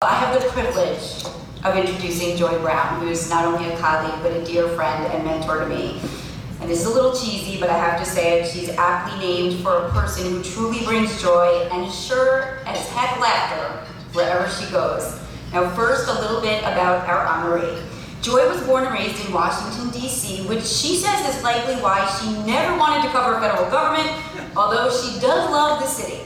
I have the privilege of introducing Joye Brown, who's not only a colleague, but a dear friend and mentor to me. And this is a little cheesy, but I have to say it, she's aptly named for a person who truly brings joy and sure as heck laughter wherever she goes. Now first, a little bit about our honoree. Joye was born and raised in Washington, D.C., which she says is likely why she never wanted to cover federal government, although she does love the city.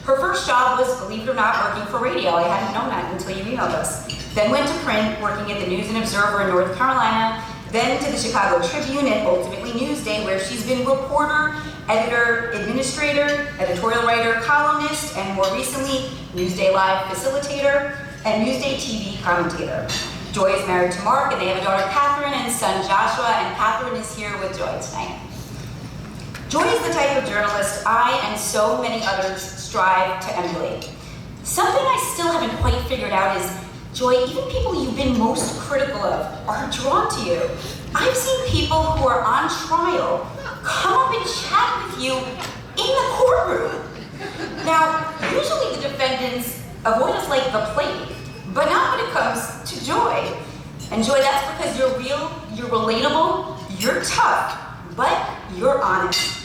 Her first job was, believe it or not, working for radio. I hadn't known that until you emailed us. Then went to print, working at the News and Observer in North Carolina, then to the Chicago Tribune and ultimately Newsday, where she's been reporter, editor, administrator, editorial writer, columnist, and more recently, Newsday Live facilitator and Newsday TV commentator. Joye is married to Mark, and they have a daughter, Catherine, and son, Joshua, and Catherine is here with Joye tonight. Joye is the type of journalist I and so many others strive to emulate. Something I still haven't quite figured out is, Joye, even people you've been most critical of are drawn to you. I've seen people who are on trial come up and chat with you in the courtroom. Now, usually the defendants avoid us like the plague, but not when it comes to Joye. And Joye, that's because you're real, you're relatable, you're tough, but you're honest.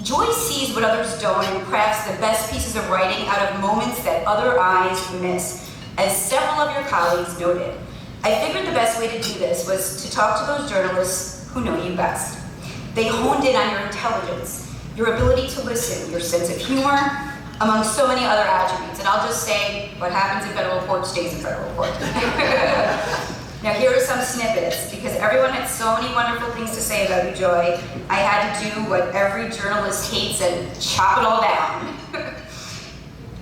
Joye sees what others don't and crafts the best pieces of writing out of moments that other eyes miss, as several of your colleagues noted. I figured the best way to do this was to talk to those journalists who know you best. They honed in on your intelligence, your ability to listen, your sense of humor, among so many other attributes. And I'll just say, what happens in federal court stays in federal court. Now here are some snippets, because everyone had so many wonderful things to say about you, Joye. I had to do what every journalist hates and chop it all down.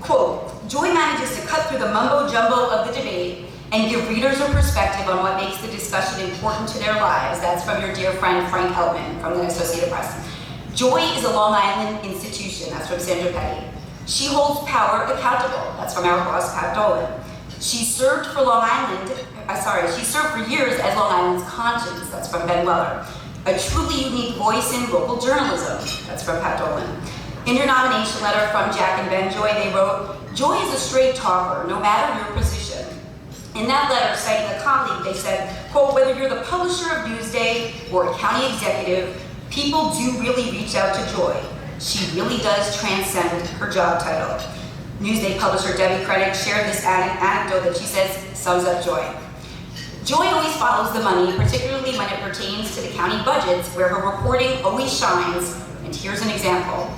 Quote, Joye manages to cut through the mumbo-jumbo of the debate and give readers a perspective on what makes the discussion important to their lives. That's from your dear friend, Frank Eltman, from the Associated Press. Joye is a Long Island institution. That's from Sandra Petty. She holds power accountable. That's from our boss, Pat Dolan. She served for she served for years as Long Island's conscience. That's from Ben Weller. A truly unique voice in local journalism. That's from Pat Dolan. In your nomination letter from Jack and Ben Joye, they wrote, Joye is a straight talker, no matter your position. In that letter, citing a colleague, they said, quote, whether you're the publisher of Newsday or a county executive, people do really reach out to Joye. She really does transcend her job title. Newsday publisher Debbie Credit shared this anecdote that she says sums up Joye. Joye always follows the money, particularly when it pertains to the county budgets, where her reporting always shines, and here's an example.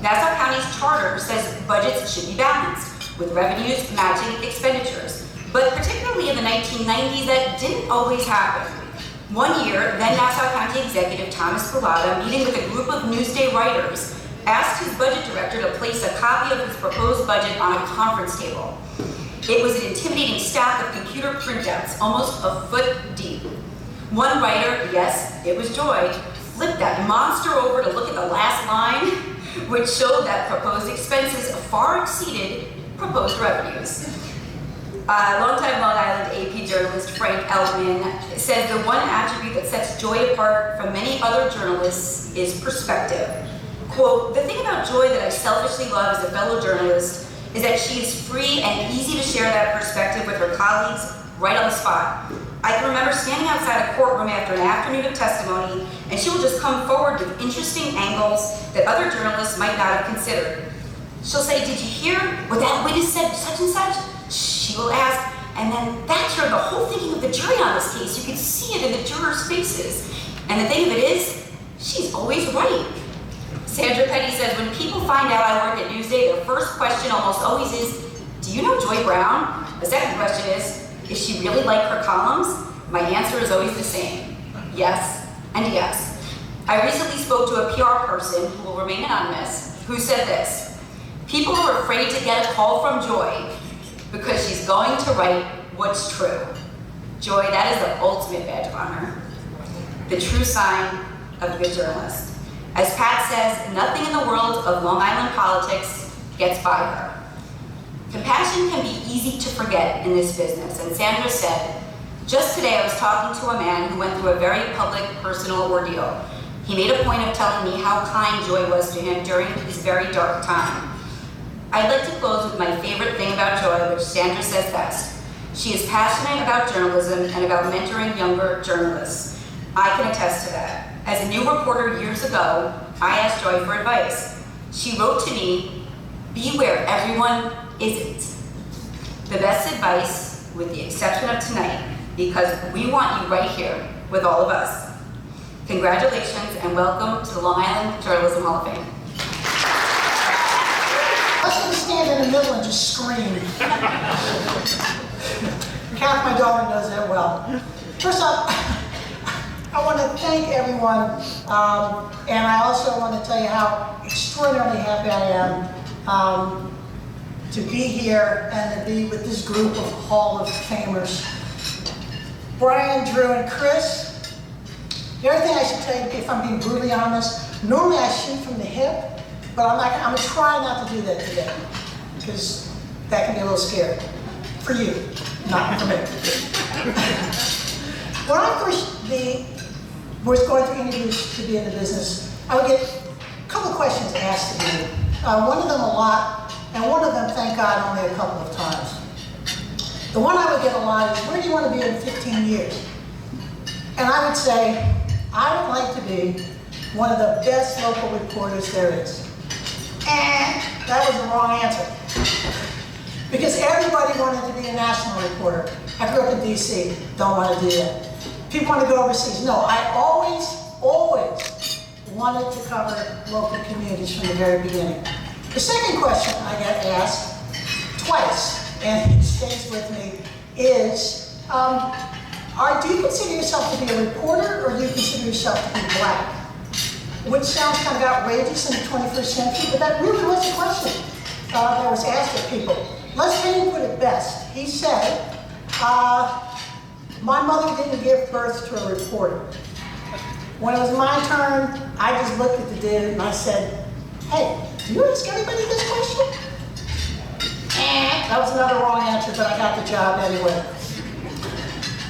Nassau County's charter says budgets should be balanced, with revenues matching expenditures. But particularly in the 1990s, that didn't always happen. One year, then Nassau County Executive Thomas Pilata, meeting with a group of Newsday writers, asked his budget director to place a copy of his proposed budget on a conference table. It was an intimidating stack of computer printouts, almost a foot deep. One writer, yes, it was Joye, flipped that monster over to look at the last line, which showed that proposed expenses far exceeded proposed revenues. Longtime Long Island AP journalist Frank Eltman says the one attribute that sets Joye apart from many other journalists is perspective. Quote, the thing about Joye that I selfishly love as a fellow journalist is that she is free and easy to share that perspective with her colleagues right on the spot. I can remember standing outside a courtroom after an afternoon of testimony, and she will just come forward with interesting angles that other journalists might not have considered. She'll say, did you hear what that witness said, such and such? She will ask, and then that turned the whole thinking of the jury on this case. You can see it in the jurors' faces. And the thing of it is, she's always right. Sandra Petty says, when people find out I work at Newsday, their first question almost always is, do you know Joye Brown? The second question is she really like her columns? My answer is always the same, yes and yes. I recently spoke to a PR person, who will remain anonymous, who said this, people are afraid to get a call from Joye because she's going to write what's true. Joye, that is the ultimate badge of honor, the true sign of a good journalist. As Pat says, nothing in the world of Long Island politics gets by her. Compassion can be easy to forget in this business, and Sandra said, just today I was talking to a man who went through a very public, personal ordeal. He made a point of telling me how kind Joye was to him during his very dark time. I'd like to close with my favorite thing about Joye, which Sandra says best. She is passionate about journalism and about mentoring younger journalists. I can attest to that. As a new reporter years ago, I asked Joye for advice. She wrote to me, "Be where everyone isn't." The best advice, with the exception of tonight, because we want you right here with all of us. Congratulations and welcome to the Long Island Journalism Hall of Fame. I was going to stand in the middle and just scream. Kath, my daughter, knows that well. First off, I want to thank everyone, and I also want to tell you how extraordinarily happy I am to be here and to be with this group of Hall of Famers. Brian, Drew, and Chris. The other thing I should tell you, if I'm being brutally honest, normally I shoot from the hip, but I'm going to try not to do that today, because that can be a little scary. For you, not for me. When I first was going through interviews to be in the business, I would get a couple of questions asked to me. One of them a lot, and one of them, thank God, only a couple of times. The one I would get a lot is, where do you want to be in 15 years? And I would say, I would like to be one of the best local reporters there is. And that was the wrong answer. Because everybody wanted to be a national reporter. I grew up in DC, don't want to do that. People want to go overseas. No, I always wanted to cover local communities from the very beginning. The second question I got asked twice, and it stays with me, is, do you consider yourself to be a reporter, or do you consider yourself to be black? Which sounds kind of outrageous in the 21st century, but that really was a question that was asked of people. Les Payne put it best. He said, my mother didn't give birth to a reporter. When it was my turn, I just looked at the dude and I said, hey, do you ask everybody this question? That was another wrong answer, but I got the job anyway.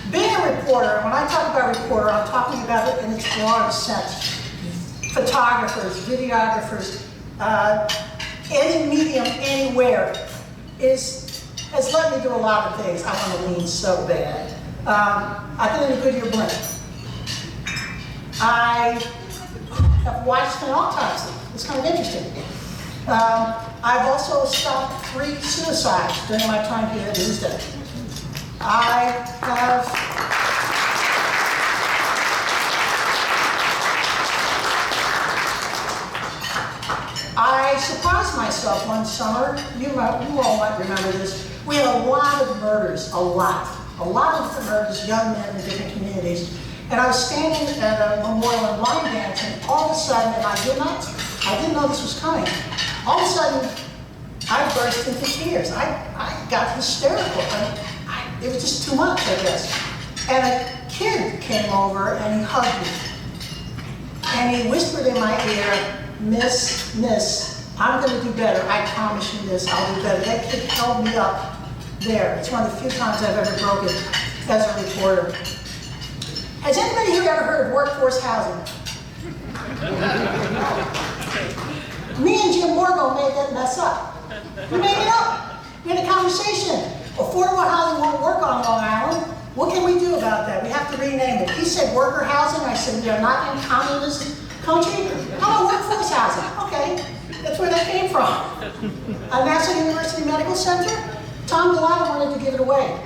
Being a reporter, when I talk about reporter, I'm talking about it in its broadest sense. Photographers, videographers, any medium, anywhere, has let me do a lot of things. I want to lean so bad. I've been in a Goodyear blimp. I have watched an autopsy. It's kind of interesting. I've also stopped 3 suicides during my time here at Inducted. I surprised myself one summer. You all might remember this. We had a lot of murders, a lot of different murders, young men in different communities. And I was standing at a memorial and line dance, and all of a sudden, and I didn't know this was coming. All of a sudden, I burst into tears. I got hysterical. It was just too much, I guess. And a kid came over and he hugged me. And he whispered in my ear, Miss, I'm going to do better. I promise you this, I'll do better. That kid held me up there. It's one of the few times I've ever broken as a reporter. Has anybody here ever heard of workforce housing? Me and Jim Morgo made that mess up. We made it up. We had a conversation. Affordable housing won't work on Long Island. What can we do about that? We have to rename it. He said worker housing. I said we are not in communist country. How about workforce housing? Okay, that's where that came from. Nassau University Medical Center. Tom Delano wanted to give it away.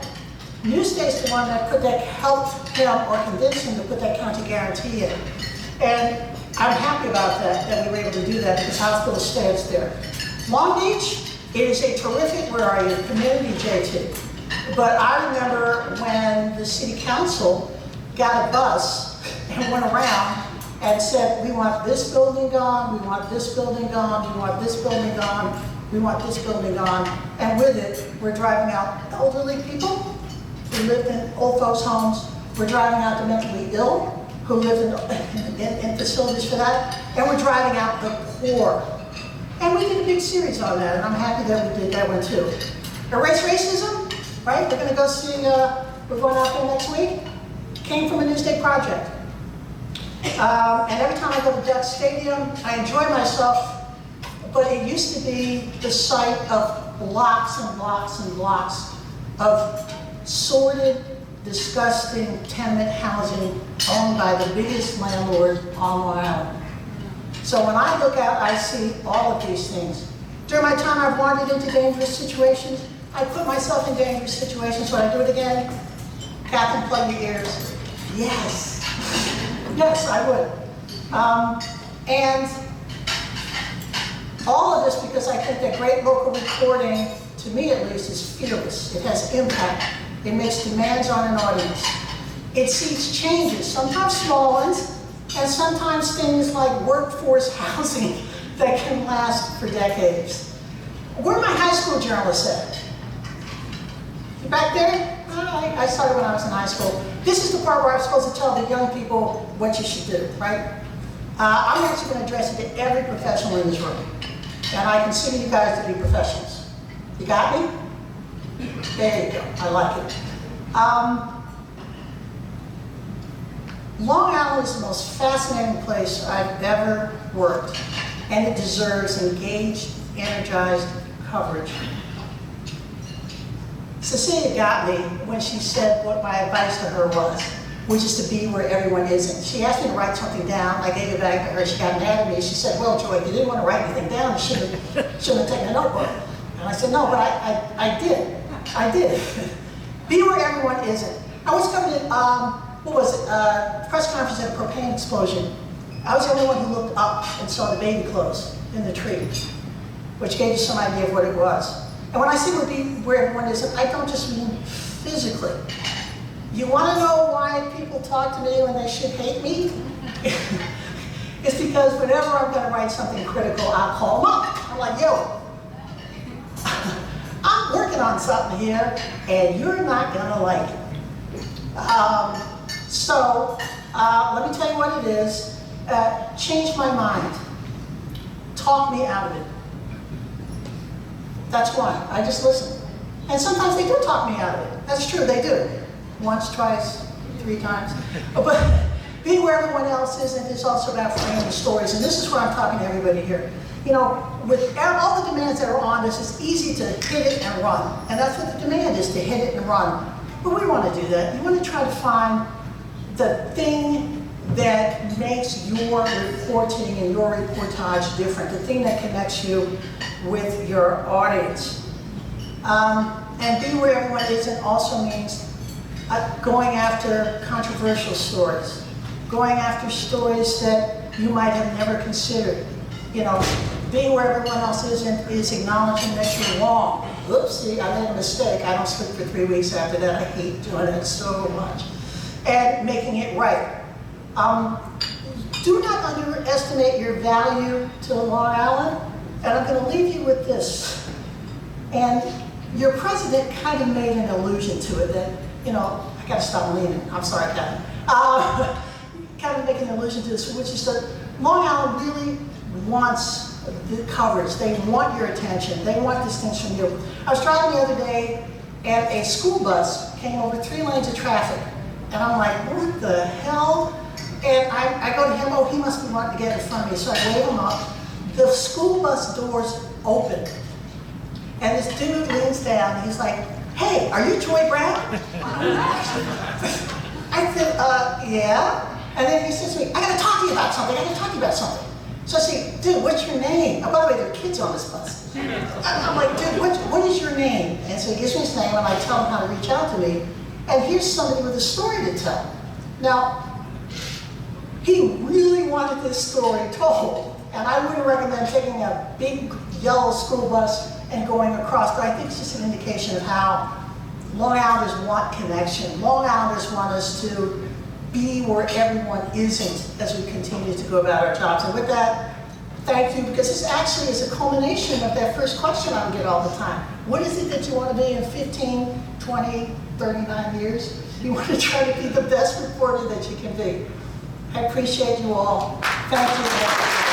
Newstate's the one that helped him or convinced him to put that county guarantee in. And I'm happy about that we were able to do that because hospital stands there. Long Beach, it is a terrific, where are you, community, JT. But I remember when the city council got a bus and went around and said, we want this building gone, we want this building gone, we want this building gone, we want this building gone. And with it, we're driving out elderly people who lived in old folks' homes. We're driving out the mentally ill who lived in facilities for that. And we're driving out the poor. And we did a big series on that, and I'm happy that we did that one too. Erase racism, right? We're going to go see, we're going out there next week. Came from a Newsday project. And every time I go to Duck Stadium, I enjoy myself, but it used to be the site of blocks and blocks and blocks of sordid, disgusting tenement housing owned by the biggest landlord on Long Island. So when I look out, I see all of these things. During my time, I've wandered into dangerous situations. I put myself in dangerous situations. Would I do it again? Catherine, plug your ears. Yes. Yes, I would. And all of this because I think that great local reporting, to me at least, is fearless. It has impact. It makes demands on an audience. It seeks changes, sometimes small ones, and sometimes things like workforce housing that can last for decades. Where are my high school journalists at? You back there? I started when I was in high school. This is the part where I'm supposed to tell the young people what you should do, right? I'm actually going to address it to every professional in this room. And I consider you guys to be professionals. You got me? There you go. I like it. Long Island is the most fascinating place I've ever worked, and it deserves engaged, energized coverage. Cecilia got me when she said what my advice to her was, which is to be where everyone isn't. She asked me to write something down. I gave it back to her. She got mad at me. She said, well, Joy, if you didn't want to write anything down, you shouldn't have taken a notebook. And I said, no, but I did. I did. Be where everyone isn't. I was coming in, what was it, press conference at a propane explosion. I was the only one who looked up and saw the baby clothes in the tree, which gave you some idea of what it was. And when I say where everyone is, I don't just mean physically. You want to know why people talk to me when they should hate me? It's because whenever I'm going to write something critical, I'll call them up. I'm like, yo, I'm working on something here, and you're not going to like it. Let me tell you what it is. Change my mind. Talk me out of it. That's why. I just listen. And sometimes they do talk me out of it. That's true, they do. Once, twice, 3 times. But being where everyone else isn't is also about framing stories. And this is where I'm talking to everybody here. You know, with all the demands that are on us, it's easy to hit it and run. And that's what the demand is, to hit it and run. But we want to do that. You want to try to find the thing that makes your reporting and your reportage different, the thing that connects you with your audience. And be where everyone isn't also means going after controversial stories, going after stories that you might have never considered. You know, being where everyone else isn't is acknowledging that you're wrong. Oopsie, I made a mistake. I don't sleep for 3 weeks after that. I hate doing it so much. And making it right. Do not underestimate your value to Long Island. And I'm going to leave you with this. And your president kind of made an allusion to it that, you know, I got to stop leaning. I'm sorry, Kevin. Kind of making an allusion to this, which is that Long Island really wants the coverage. They want your attention. They want these things from you. I was driving the other day, and a school bus came over 3 lanes of traffic. And I'm like, what the hell? And I go to him, oh, he must be wanting to get in front of me. So I wave him up. The school bus doors open. And this dude leans down, and he's like, hey, are you Joye Brown? I said, yeah. And then he says to me, I gotta talk to you about something. So I say, dude, what's your name? Oh, by the way, there are kids on this bus. I'm like, dude, what is your name? And so he gives me his name, and I tell him how to reach out to me. And here's somebody with a story to tell. Now, he really wanted this story told. And I wouldn't recommend taking a big yellow school bus and going across, but I think it's just an indication of how Long Islanders want connection. Long Islanders want us to be where everyone isn't as we continue to go about our jobs. And with that, thank you, because this actually is a culmination of that first question I get all the time. What is it that you want to be in 15, 20, 39 years? You want to try to be the best reporter that you can be. I appreciate you all. Thank you.